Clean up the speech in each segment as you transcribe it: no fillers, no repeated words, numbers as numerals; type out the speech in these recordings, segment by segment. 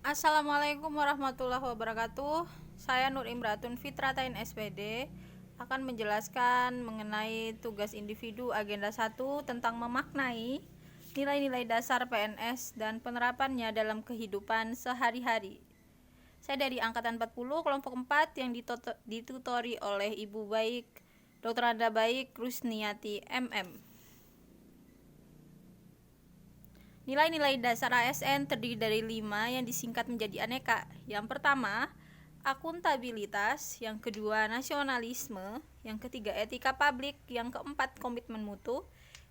Assalamualaikum warahmatullahi wabarakatuh. Saya Nur Imratun Fitratain SPD akan menjelaskan mengenai tugas individu agenda 1 tentang memaknai nilai-nilai dasar PNS dan penerapannya dalam kehidupan sehari-hari. Saya dari angkatan 40 kelompok 4 yang ditutori oleh Ibu Baik Dr. Anda Baik Rusniati MM. Nilai-nilai dasar ASN terdiri dari 5 yang disingkat menjadi aneka. Yang pertama, akuntabilitas. Yang kedua, nasionalisme. Yang ketiga, etika publik. Yang keempat, komitmen mutu.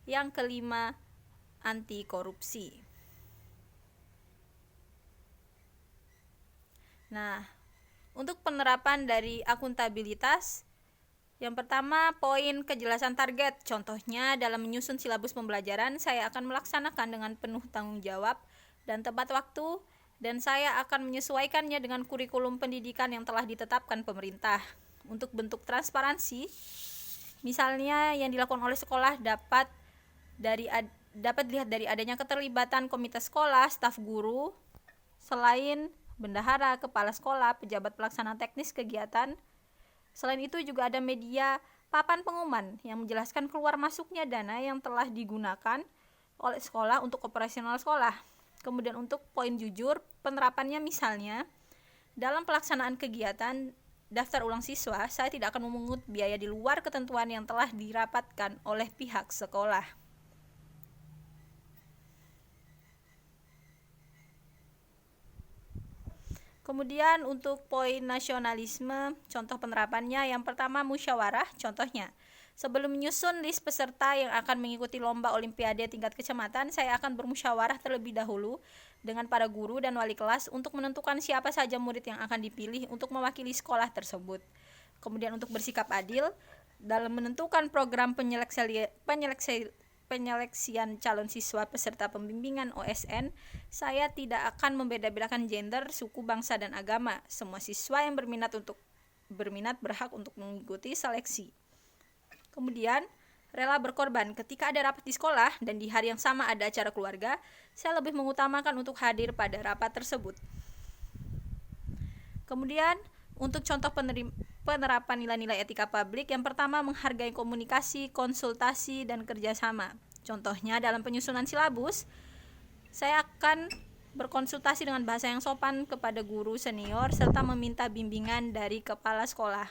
Yang kelima, anti korupsi. Nah, untuk penerapan dari akuntabilitas, yang pertama, poin kejelasan target. Contohnya, dalam menyusun silabus pembelajaran, saya akan melaksanakan dengan penuh tanggung jawab dan tepat waktu, dan saya akan menyesuaikannya dengan kurikulum pendidikan yang telah ditetapkan pemerintah. Untuk bentuk transparansi, misalnya yang dilakukan oleh sekolah dapat dilihat dari adanya keterlibatan komite sekolah, staf guru, selain bendahara, kepala sekolah, pejabat pelaksana teknis kegiatan. Selain itu juga ada media papan pengumuman yang menjelaskan keluar masuknya dana yang telah digunakan oleh sekolah untuk operasional sekolah. Kemudian untuk poin jujur, penerapannya misalnya dalam pelaksanaan kegiatan daftar ulang siswa, saya tidak akan memungut biaya di luar ketentuan yang telah dirapatkan oleh pihak sekolah. Kemudian untuk poin nasionalisme, contoh penerapannya yang pertama musyawarah. Contohnya, sebelum menyusun list peserta yang akan mengikuti lomba olimpiade tingkat kecamatan, saya akan bermusyawarah terlebih dahulu dengan para guru dan wali kelas untuk menentukan siapa saja murid yang akan dipilih untuk mewakili sekolah tersebut. Kemudian untuk bersikap adil dalam menentukan program penyeleksian calon siswa peserta pembimbingan OSN, saya tidak akan membeda-bedakan gender, suku, bangsa, dan agama. Semua siswa yang berminat berhak untuk mengikuti seleksi. Kemudian, rela berkorban. Ketika ada rapat di sekolah dan di hari yang sama ada acara keluarga, saya lebih mengutamakan untuk hadir pada rapat tersebut. Kemudian, untuk contoh penerapan nilai-nilai etika publik, yang pertama menghargai komunikasi, konsultasi, dan kerjasama. Contohnya dalam penyusunan silabus, saya akan berkonsultasi dengan bahasa yang sopan kepada guru senior serta meminta bimbingan dari kepala sekolah.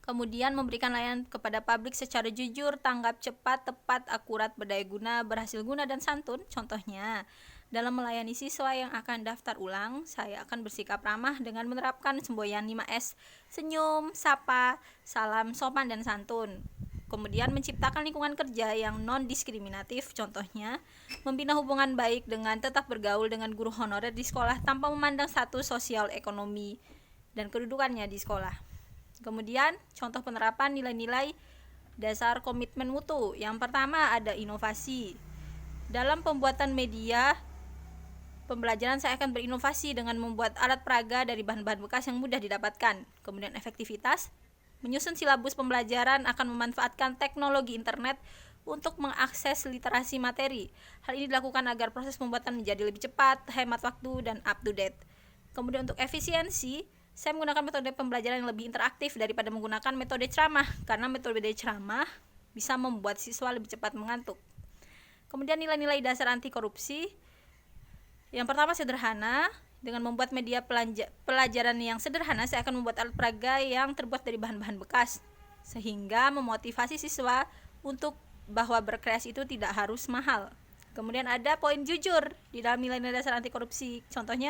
Kemudian memberikan layanan kepada publik secara jujur, tanggap cepat, tepat, akurat, berdaya guna, berhasil guna, dan santun. Contohnya, dalam melayani siswa yang akan daftar ulang, saya akan bersikap ramah dengan menerapkan semboyan 5S, senyum, sapa, salam, sopan, dan santun. Kemudian menciptakan lingkungan kerja yang non-diskriminatif, contohnya membina hubungan baik dengan tetap bergaul dengan guru honorer di sekolah tanpa memandang status sosial, ekonomi, dan kedudukannya di sekolah. Kemudian contoh penerapan nilai-nilai dasar komitmen mutu. Yang pertama ada inovasi. Dalam pembuatan media pembelajaran, saya akan berinovasi dengan membuat alat peraga dari bahan-bahan bekas yang mudah didapatkan. Kemudian efektivitas, menyusun silabus pembelajaran akan memanfaatkan teknologi internet untuk mengakses literasi materi. Hal ini dilakukan agar proses pembuatan menjadi lebih cepat, hemat waktu, dan up to date. Kemudian untuk efisiensi, saya menggunakan metode pembelajaran yang lebih interaktif daripada menggunakan metode ceramah, karena metode ceramah bisa membuat siswa lebih cepat mengantuk. Kemudian nilai-nilai dasar anti korupsi. Yang pertama sederhana, dengan membuat media pelajaran yang sederhana, saya akan membuat alat peraga yang terbuat dari bahan-bahan bekas, sehingga memotivasi siswa untuk bahwa berkreasi itu tidak harus mahal. Kemudian ada poin jujur di dalam nilai-nilai dasar anti korupsi. Contohnya,